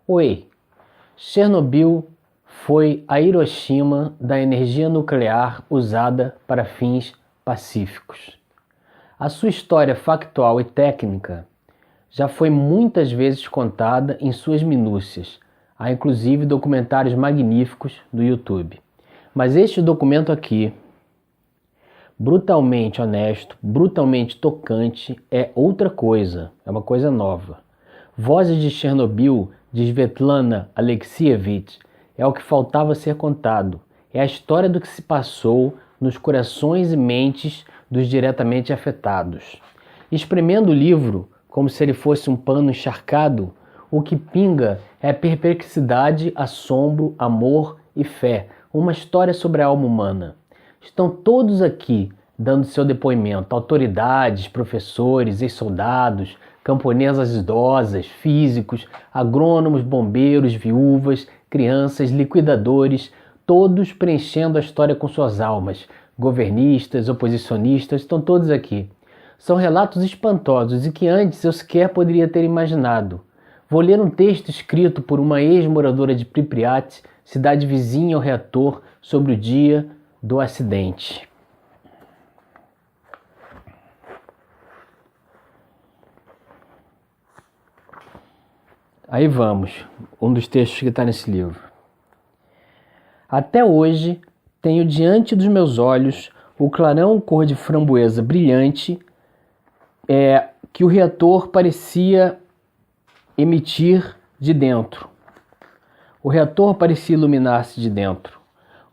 Oi, Chernobyl foi a Hiroshima da energia nuclear usada para fins pacíficos. A sua história factual e técnica já foi muitas vezes contada em suas minúcias. Há inclusive documentários magníficos do YouTube. Mas este documento aqui, brutalmente honesto, brutalmente tocante, é outra coisa, é uma coisa nova. Vozes de Chernobyl, de Svetlana Alexievich, é o que faltava ser contado. É a história do que se passou nos corações e mentes dos diretamente afetados. Espremendo o livro, como se ele fosse um pano encharcado, o que pinga é perplexidade, assombro, amor e fé. Uma história sobre a alma humana. Estão todos aqui dando seu depoimento. Autoridades, professores, ex-soldados, camponesas idosas, físicos, agrônomos, bombeiros, viúvas, crianças, liquidadores, todos preenchendo a história com suas almas. Governistas, oposicionistas, estão todos aqui. São relatos espantosos e que antes eu sequer poderia ter imaginado. Vou ler um texto escrito por uma ex-moradora de Pripyat, cidade vizinha ao reator, sobre o dia do acidente. Aí vamos, um dos textos que está nesse livro. Até hoje, tenho diante dos meus olhos o clarão cor de framboesa brilhante que o reator parecia emitir de dentro. O reator parecia iluminar-se de dentro.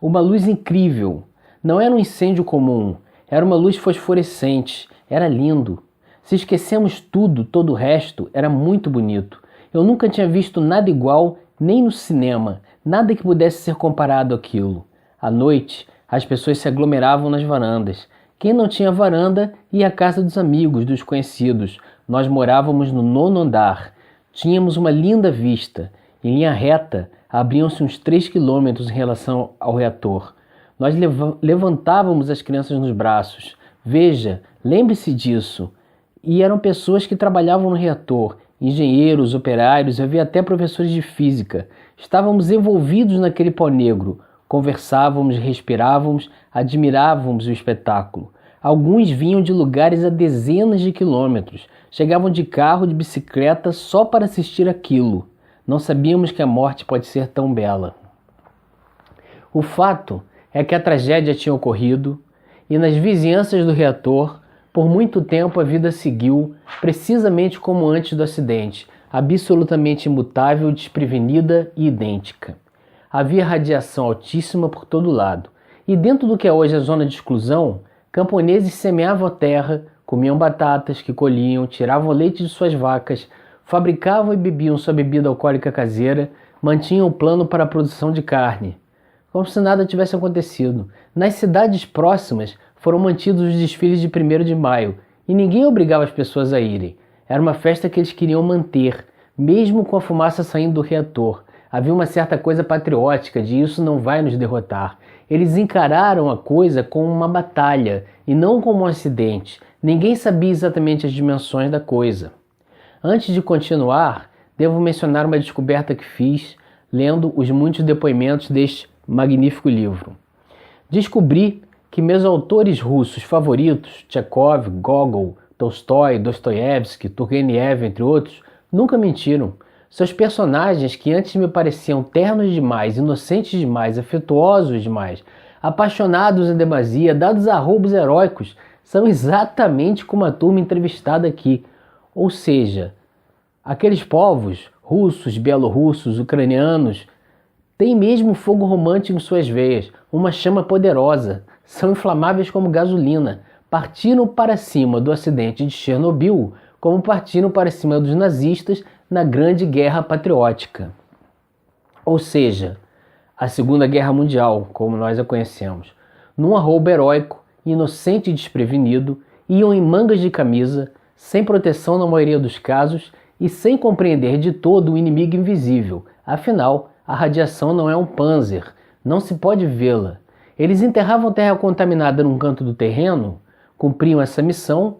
Uma luz incrível. Não era um incêndio comum, era uma luz fosforescente. Era lindo. Se esquecemos tudo, todo o resto, era muito bonito. Eu nunca tinha visto nada igual, nem no cinema, nada que pudesse ser comparado àquilo. À noite, as pessoas se aglomeravam nas varandas. Quem não tinha varanda ia à casa dos amigos, dos conhecidos. Nós morávamos no 9º andar. Tínhamos uma linda vista. Em linha reta, abriam-se uns 3 quilômetros em relação ao reator. Nós levantávamos as crianças nos braços. Veja, lembre-se disso. E eram pessoas que trabalhavam no reator. Engenheiros, operários, havia até professores de física. Estávamos envolvidos naquele pó negro. Conversávamos, respirávamos, admirávamos o espetáculo. Alguns vinham de lugares a dezenas de quilômetros. Chegavam de carro, de bicicleta, só para assistir aquilo. Não sabíamos que a morte pode ser tão bela. O fato é que a tragédia tinha ocorrido e nas vizinhanças do reator, por muito tempo a vida seguiu, precisamente como antes do acidente, absolutamente imutável, desprevenida e idêntica. Havia radiação altíssima por todo lado, e dentro do que é hoje a zona de exclusão, camponeses semeavam a terra, comiam batatas que colhiam, tiravam leite de suas vacas, fabricavam e bebiam sua bebida alcoólica caseira, mantinham o plano para a produção de carne. Como se nada tivesse acontecido. Nas cidades próximas foram mantidos os desfiles de 1º de maio, e ninguém obrigava as pessoas a irem. Era uma festa que eles queriam manter, mesmo com a fumaça saindo do reator. Havia uma certa coisa patriótica de isso não vai nos derrotar. Eles encararam a coisa como uma batalha e não como um acidente. Ninguém sabia exatamente as dimensões da coisa. Antes de continuar, devo mencionar uma descoberta que fiz lendo os muitos depoimentos deste magnífico livro. Descobri que meus autores russos favoritos, Tchekov, Gogol, Tolstói, Dostoiévski, Turgenev, entre outros, nunca mentiram. Seus personagens, que antes me pareciam ternos demais, inocentes demais, afetuosos demais, apaixonados em demasia, dados a roubos heróicos, são exatamente como a turma entrevistada aqui. Ou seja, aqueles povos, russos, bielorrussos, ucranianos, têm mesmo fogo romântico em suas veias, uma chama poderosa, são inflamáveis como gasolina, partiram para cima do acidente de Chernobyl, como partiram para cima dos nazistas na Grande Guerra Patriótica. Ou seja, a Segunda Guerra Mundial, como nós a conhecemos. Num arroubo heróico, inocente e desprevenido, iam em mangas de camisa, sem proteção na maioria dos casos e sem compreender de todo o inimigo invisível. Afinal, a radiação não é um panzer, não se pode vê-la. Eles enterravam terra contaminada num canto do terreno, cumpriam essa missão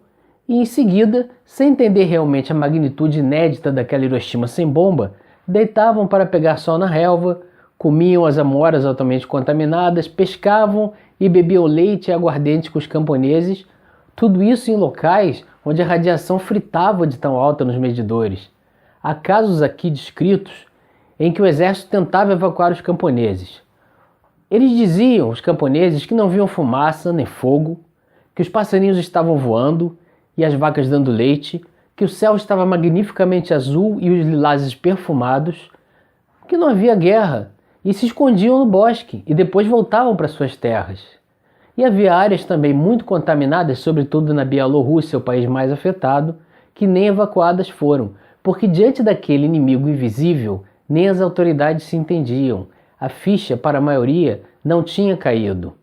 e, em seguida, sem entender realmente a magnitude inédita daquela Hiroshima sem bomba, Deitavam para pegar sol na relva, comiam as amoras altamente contaminadas, pescavam e bebiam leite e aguardente com os camponeses, tudo isso em locais onde a radiação fritava de tão alta nos medidores. Há casos aqui descritos em que o exército tentava evacuar os camponeses. Eles diziam, os camponeses, que não viam fumaça nem fogo, que os passarinhos estavam voando e as vacas dando leite, que o céu estava magnificamente azul e os lilazes perfumados, que não havia guerra, e se escondiam no bosque e depois voltavam para suas terras. E havia áreas também muito contaminadas, sobretudo na Bielorrússia, o país mais afetado, que nem evacuadas foram, porque diante daquele inimigo invisível, nem as autoridades se entendiam. A ficha, para a maioria, não tinha caído.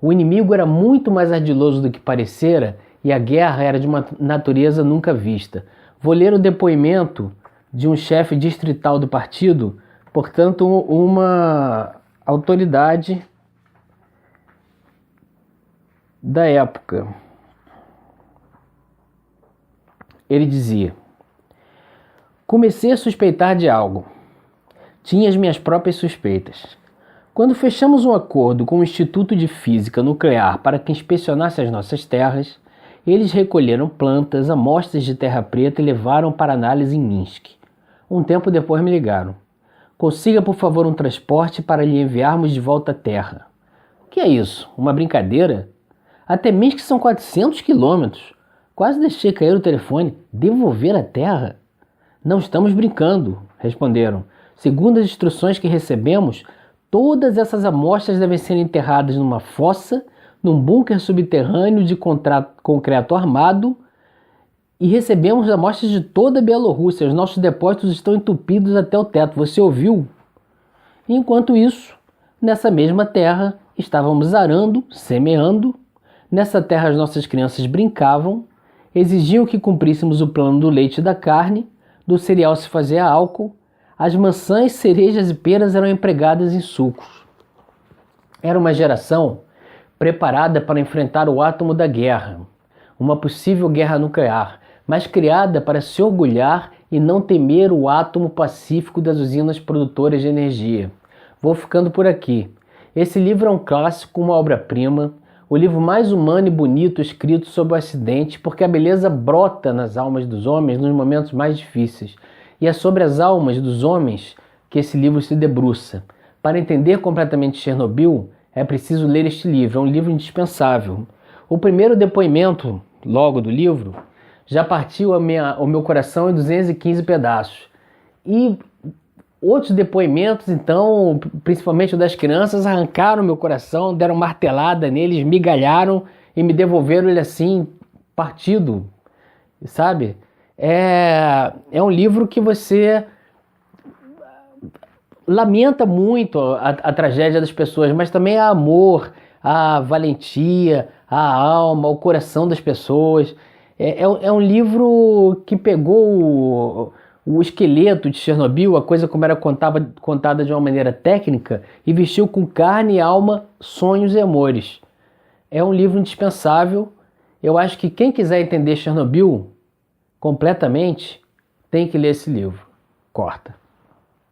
O inimigo era muito mais ardiloso do que parecera e a guerra era de uma natureza nunca vista. Vou ler o depoimento de um chefe distrital do partido, portanto, uma autoridade da época. Ele dizia: comecei a suspeitar de algo. Tinha as minhas próprias suspeitas. Quando fechamos um acordo com o Instituto de Física Nuclear para que inspecionasse as nossas terras, eles recolheram plantas, amostras de terra preta e levaram para análise em Minsk. Um tempo depois me ligaram. Consiga, por favor, um transporte para lhe enviarmos de volta à terra. O que é isso? Uma brincadeira? Até Minsk são 400 quilômetros. Quase deixei cair o telefone. Devolver a terra? Não estamos brincando, responderam. Segundo as instruções que recebemos, todas essas amostras devem ser enterradas numa fossa, num bunker subterrâneo de concreto armado, e recebemos amostras de toda a Bielorrússia. Os nossos depósitos estão entupidos até o teto. Você ouviu? Enquanto isso, nessa mesma terra, estávamos arando, semeando. Nessa terra as nossas crianças brincavam, exigiam que cumpríssemos o plano do leite e da carne, do cereal se fazia álcool, as maçãs, cerejas e peras eram empregadas em sucos. Era uma geração preparada para enfrentar o átomo da guerra, uma possível guerra nuclear, mas criada para se orgulhar e não temer o átomo pacífico das usinas produtoras de energia. Vou ficando por aqui. Esse livro é um clássico, uma obra-prima, o livro mais humano e bonito escrito sobre o acidente, porque a beleza brota nas almas dos homens nos momentos mais difíceis. E é sobre as almas dos homens que esse livro se debruça. Para entender completamente Chernobyl, é preciso ler este livro, é um livro indispensável. O primeiro depoimento, logo do livro, já partiu o meu coração em 215 pedaços. E outros depoimentos, então, principalmente o das crianças, arrancaram meu coração, deram martelada nele, esmigalharam e me devolveram ele assim, partido, sabe? É um livro que você lamenta muito a tragédia das pessoas, mas também há amor, a valentia, a alma, o coração das pessoas. É um livro que pegou o esqueleto de Chernobyl, a coisa como era contada de uma maneira técnica, e vestiu com carne e alma, sonhos e amores. É um livro indispensável. Eu acho que quem quiser entender Chernobyl completamente tem que ler esse livro. Corta.